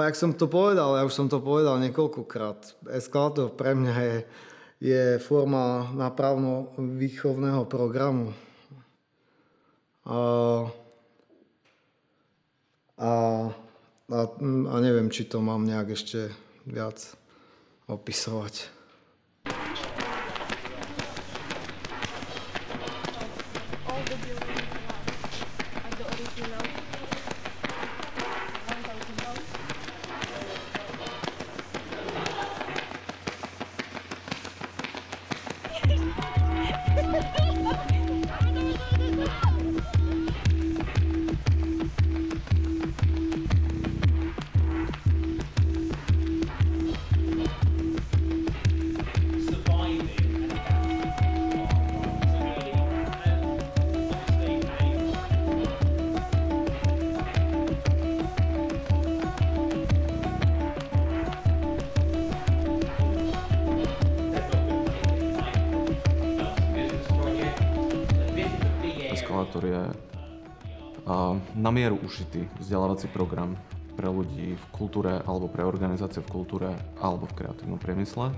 jak som to povedal, ja už som to povedal niekoľkokrát. Eskalátor pre mňa je forma nápravno-výchovného programu. A neviem, či to mám nejak ešte viac opisovať. Eskalátor je na mieru ušitý vzdelávací program pre ľudí v kultúre alebo pre organizácie v kultúre alebo v kreatívnom priemysle.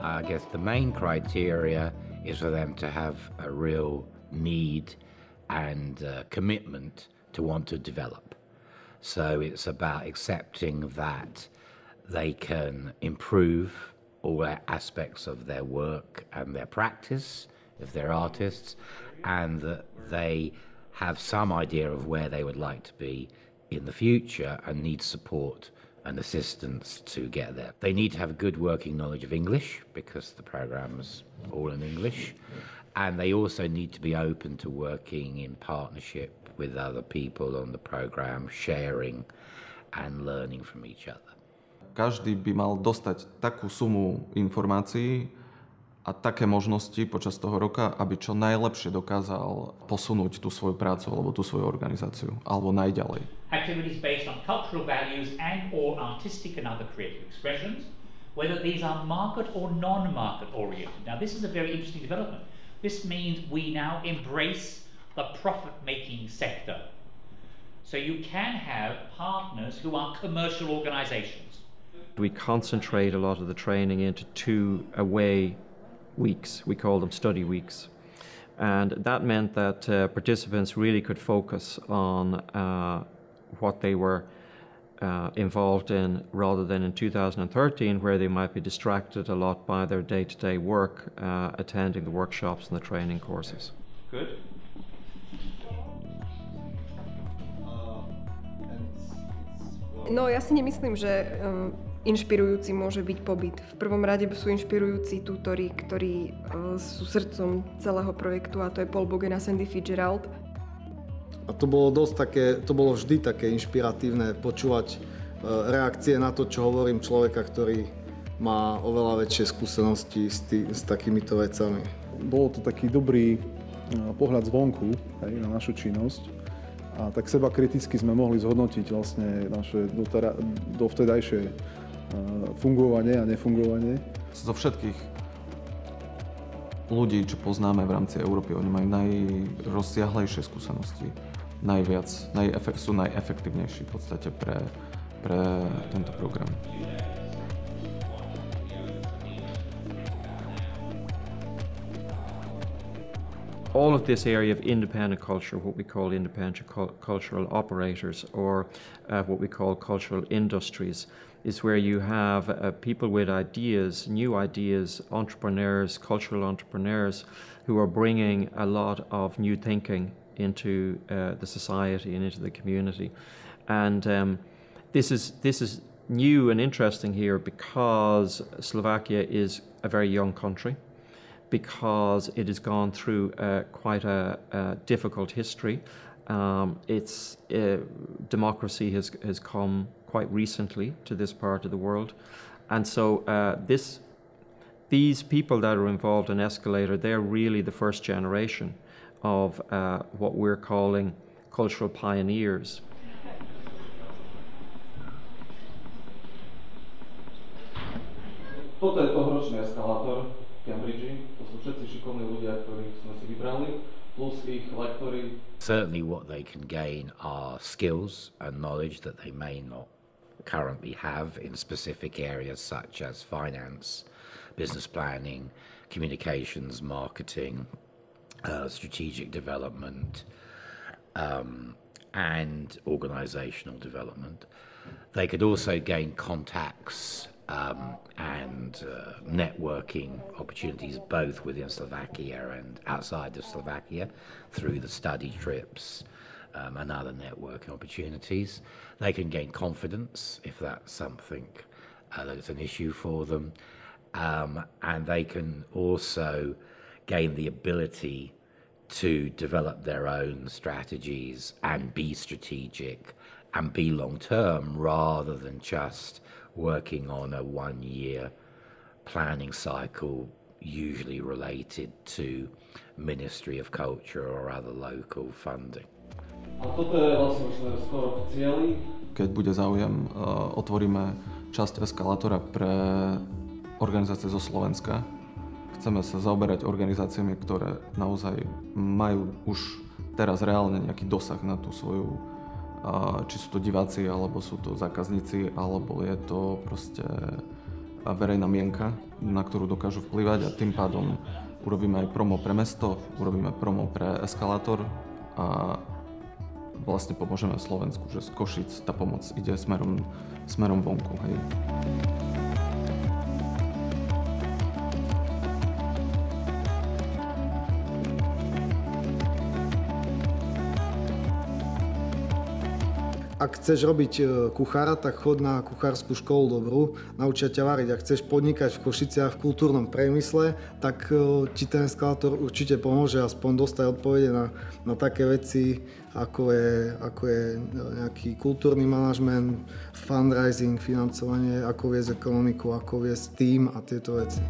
I guess the main criteria is for them to have a real need and commitment to want to develop. So it's about accepting that they can improve all aspects of their work and their practice, if they're artists, and that they have some idea of where they would like to be in the future and need support and assistance to get there. They need to have a good working knowledge of English because the program's all in English, and they also need to be open to working in partnership with other people on the program, sharing and learning from each other. Každý by mal dostať takú sumu informácií a také možnosti počas toho roka, aby čo najlepšie dokázal posunúť tú svoju prácu alebo tú svoju organizáciu, alebo najďalej. Activities based on cultural values and or artistic and other creative expressions, whether these are market or non-market oriented. Now this is a very interesting development. This means we now embrace the profit-making sector. So you can have partners who are commercial organizations. We concentrate a lot of the training into 2 away weeks. We call them study weeks. And that meant that participants really could focus on what they were involved in rather than in 2013 where they might be distracted a lot by their day-to-day work, attending the workshops and the training courses. Good. No ja si nemyslím, že inšpirujúci môže byť pobyt. V prvom rade sú inšpirujúci tutori, ktorí sú srdcom celého projektu, a to je Paul Bogen a Sandy Fitzgerald. A to bolo vždy také inšpiratívne počúvať reakcie na to, čo hovorím, človeka, ktorý má oveľa väčšie skúsenosti s takýmito vecami. Bolo to taký dobrý pohľad zvonku na našu činnosť. A tak seba kriticky sme mohli zhodnotiť vlastne naše dovtedajšie fungovanie a nefungovanie. Zo všetkých ľudí, čo poznáme v rámci Európy, oni majú najrozsiahlejšie skúsenosti, sú najefektívnejší v podstate pre tento program. All of this area of independent culture, what we call independent cultural operators, or what we call cultural industries, is where you have people with ideas, new ideas, entrepreneurs, cultural entrepreneurs, who are bringing a lot of new thinking into the society and into the community. And this is new and interesting here because Slovakia is a very young country, because it has gone through quite a difficult history. Its democracy has come quite recently to this part of the world. And so these people that are involved in Escalator, they're really the first generation of what we're calling cultural pioneers. Toto je tohoročný eskalátor. Cambridge. To sú všetci šikovní ľudia, ktorých sme si vybrali, plus ich lektori. Certainly what they can gain are skills and knowledge that they may not currently have in specific areas such as finance, business planning, communications, marketing, strategic development, and organizational development. They could also gain contacts and networking opportunities both within Slovakia and outside of Slovakia through the study trips and other networking opportunities. They can gain confidence if that's something that's an issue for them. And they can also gain the ability to develop their own strategies and be strategic and be long-term rather than just working on a one-year planning cycle usually related to Ministry of Culture or other local funding. A toto je vlastne už skoro v cieli. Keď bude záujem, otvoríme časť eskalátora pre organizácie zo Slovenska. Chceme sa zaoberať organizáciami, ktoré naozaj majú už teraz reálne nejaký dosah na tú svoju, či sú to diváci, alebo sú to zákazníci, alebo je to proste verejná mienka, na ktorú dokážu vplyvať, a tým pádom urobíme aj promo pre mesto, urobíme promo pre eskalátor a vlastne pomôžeme Slovensku, že z Košic tá pomoc ide smerom vonku. Hej. Ak chceš robiť kuchára, tak chod na kuchárskú školu dobrú, naučia ťa variť. Ak chceš podnikať v Košiciach v kultúrnom priemysle, tak ti ten eskalátor určite pomôže aspoň dostať odpovede na také veci, ako je nejaký kultúrny manažment, fundraising, financovanie, ako viesť ekonomiku, ako viesť tým a tieto veci.